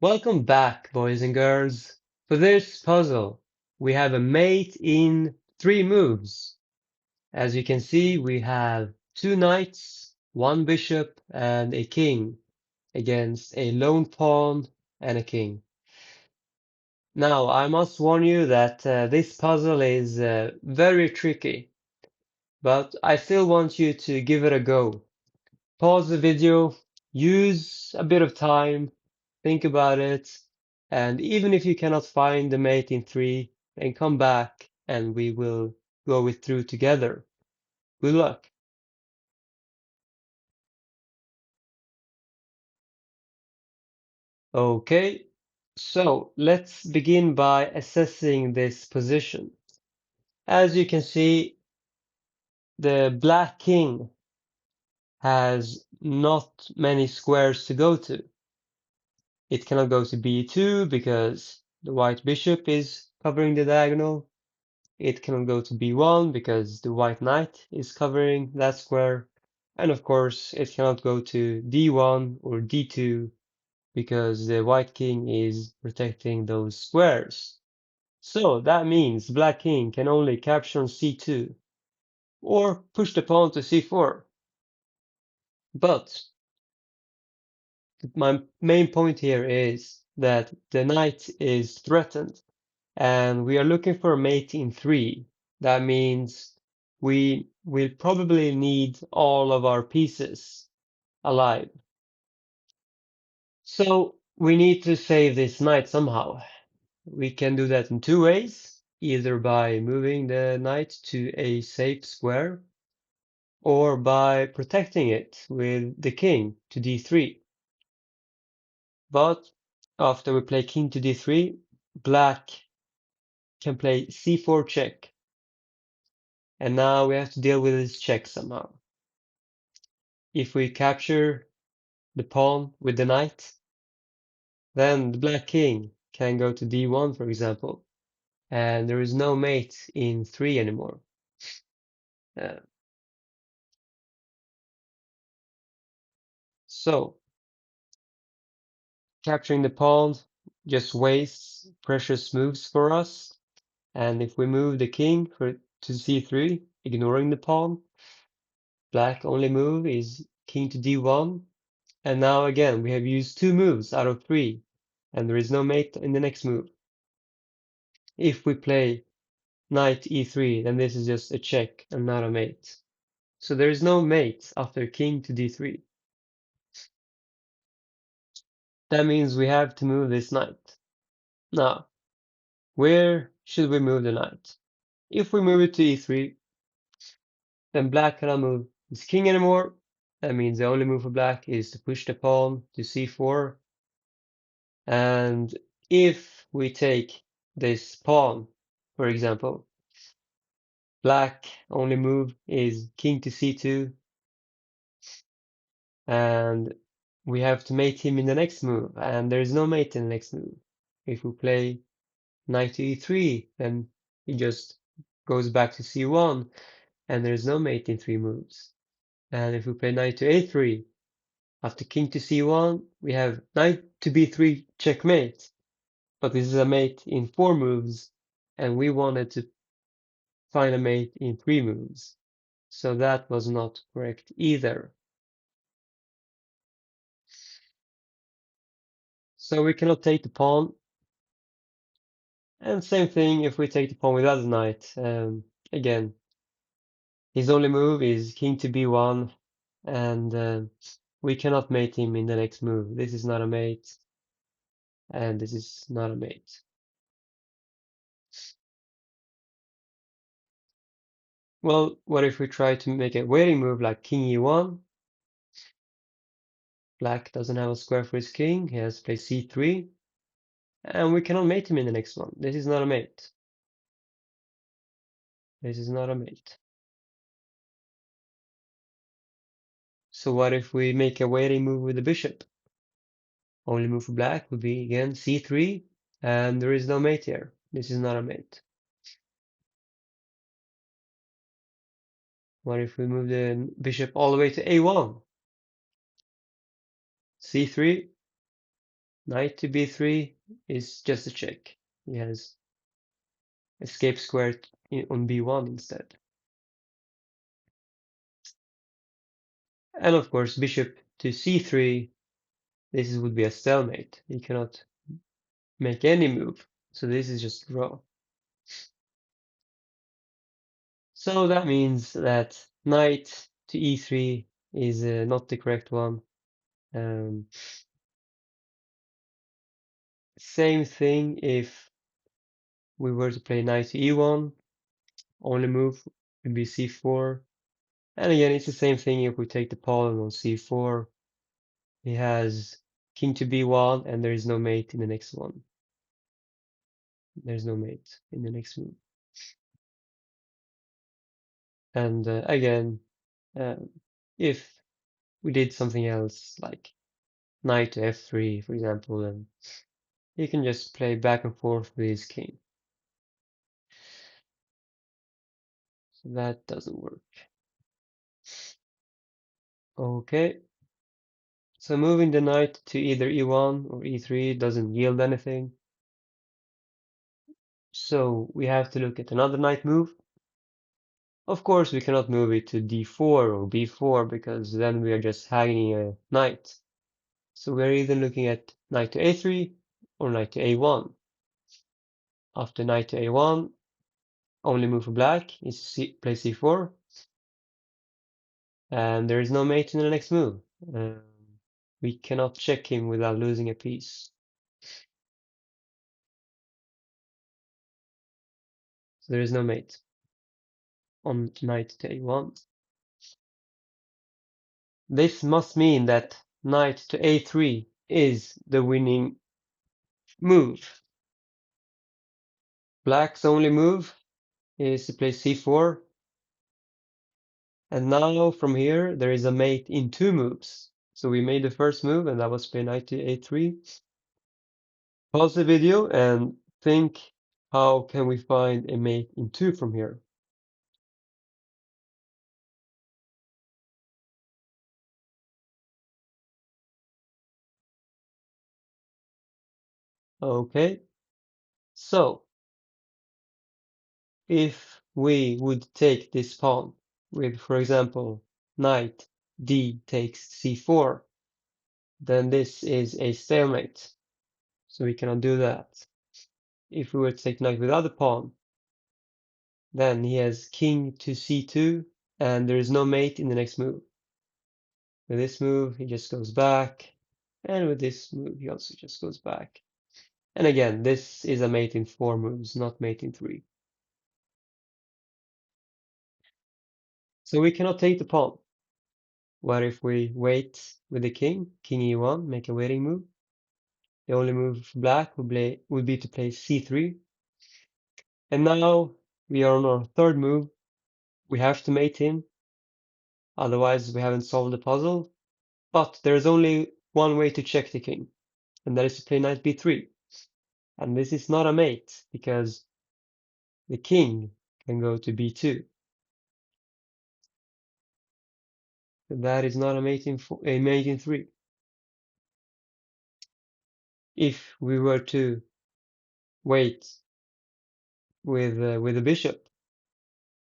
Welcome back, boys and girls. For this puzzle, we have a mate in 3 moves. As you can see, we have 2 knights, 1 bishop, and a king against a lone pawn and a king. Now, I must warn you that this puzzle is very tricky, but I still want you to give it a go. Pause the video, use a bit of time, think about it, and even if you cannot find the mate in 3, then come back and we will go it through together. Good luck. Okay, so let's begin by assessing this position. As you can see, the black king has not many squares to go to. It cannot go to b2 because the white bishop is covering the diagonal. It cannot go to b1 because the white knight is covering that square. And of course, it cannot go to d1 or d2 because the white king is protecting those squares. So that means black king can only capture on c2 or push the pawn to c4. But my main point here is that the knight is threatened and we are looking for a mate in 3. That means we will probably need all of our pieces alive. So we need to save this knight somehow. We can do that in 2 ways, either by moving the knight to a safe square or by protecting it with the king to d3. But after we play king to d3, black can play c4 check. And now we have to deal with this check somehow. If we capture the pawn with the knight, then the black king can go to d1, for example, and there is no mate in 3 anymore. Uh, so capturing the pawn just wastes precious moves for us, and if we move the king to c3, ignoring the pawn, black only move is king to d1, and now again we have used 2 moves out of 3, and there is no mate in the next move. If we play knight e3, then this is just a check and not a mate. So there is no mate after king to d3. That means we have to move this knight. Now, where should we move the knight? If we move it to e3, then black cannot move his king anymore. That means the only move for black is to push the pawn to c4. And if we take this pawn, for example, black only move is king to c2, and we have to mate him in the next move, and there is no mate in the next move. If we play knight to e3, then he just goes back to c1, and there is no mate in 3 moves. And if we play knight to a3, after king to c1, we have knight to b3 checkmate, but this is a mate in 4 moves, and we wanted to find a mate in 3 moves. So that was not correct either. So we cannot take the pawn. And same thing if we take the pawn without the knight. Again, his only move is king to b1, and we cannot mate him in the next move. This is not a mate, and this is not a mate. Well, what if we try to make a waiting move like king e1? Black doesn't have a square for his king. He has to play c3, and we cannot mate him in the next one. This is not a mate. This is not a mate. So what if we make a waiting move with the bishop? Only move for black would be again c3, and there is no mate here. This is not a mate. What if we move the bishop all the way to a1? c3, Knight to b3 is just a check. He has escape square on b1 instead. And of course, bishop to c3, this would be a stalemate. He cannot make any move, so this is just draw. So that means that knight to e3 is not the correct one. Same thing if we were to play knight to e1, only move would be c4. And again, it's the same thing if we take the pawn on c4. He has king to b1, and there is no mate in the next one. There's no mate in the next move. And again, if we did something else, like knight to f3, for example, then you can just play back and forth with his king. So that doesn't work. Okay. So moving the knight to either e1 or e3 doesn't yield anything. So we have to look at another knight move. Of course, we cannot move it to d4 or b4 because then we are just hanging a knight. So we're either looking at knight to a3 or knight to a1. After knight to a1, only move for black is play c4. And there is no mate in the next move. We cannot check him without losing a piece. So there is no mate on knight to a1. This must mean that knight to a3 is the winning move. Black's only move is to play c4. And now from here, there is a mate in 2 moves. So we made the first move, and that was play knight to a3. Pause the video and think, how can we find a mate in 2 from here? Okay, so if we would take this pawn with, for example, knight d takes c4, then this is a stalemate. So we cannot do that. If we were to take knight with other pawn, then he has king to c2, and there is no mate in the next move. With this move, he just goes back, and with this move, he also just goes back. And again, this is a mate in 4 moves, not mate in 3. So we cannot take the pawn. What if we wait with the king, king e1, make a waiting move? The only move for black would be to play c3. And now we are on our third move. We have to mate him, otherwise we haven't solved the puzzle. But there is only one way to check the king, and that is to play knight b3. And this is not a mate, because the king can go to b2. That is not a mate in 3. If we were to wait with the bishop,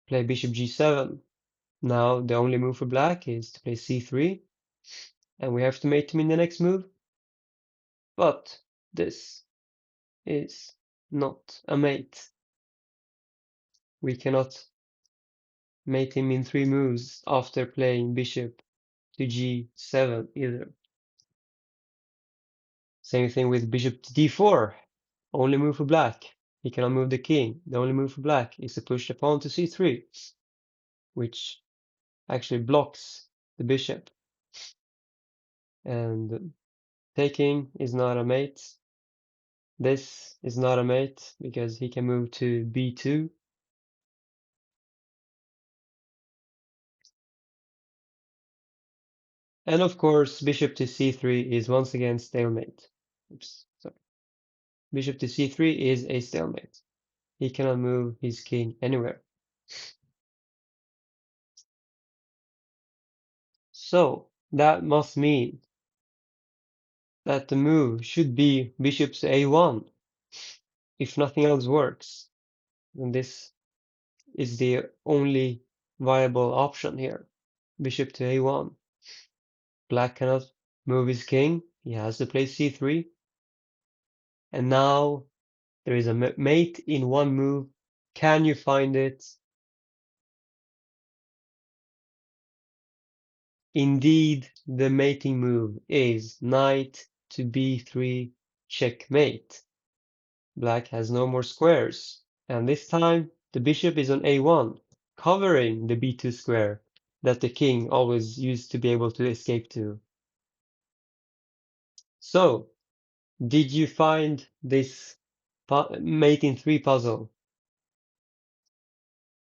play bishop g7. Now the only move for black is to play c3, and we have to mate him in the next move. But this is not a mate. We cannot mate him in 3 moves after playing bishop to g7 either. Same thing with bishop to d4. Only move for black. He cannot move the king. The only move for black is to push the pawn to c3, which actually blocks the bishop. And taking is not a mate. This is not a mate because he can move to b2. And of course, bishop to c3 is once again stalemate. Oops, sorry. Bishop to c3 is a stalemate. He cannot move his king anywhere. So that must mean that the move should be bishop to a1 if nothing else works. And this is the only viable option here. Bishop to a1. Black cannot move his king. He has to play c3. And now there is a mate in one move. Can you find it? Indeed, the mating move is knight to b3 checkmate. Black has no more squares, and this time the bishop is on a1, covering the b2 square that the king always used to be able to escape to. So, did you find this mate in 3 puzzle?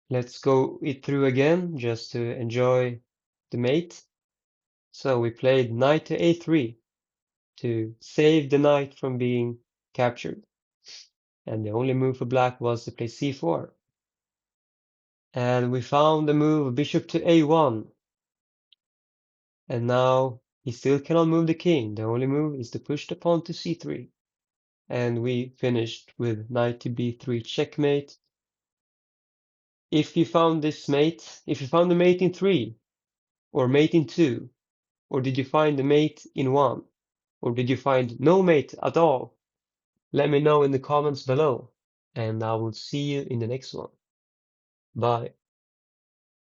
Let's go it through again just to enjoy the mate. So we played knight to a3 to save the knight from being captured. And the only move for black was to play c4. And we found the move bishop to a1. And now he still cannot move the king. The only move is to push the pawn to c3. And we finished with knight to b3 checkmate. If you found this mate, if you found the mate in 3, or mate in 2, or did you find the mate in 1, or did you find no mate at all? Let me know in the comments below, and I will see you in the next one. Bye.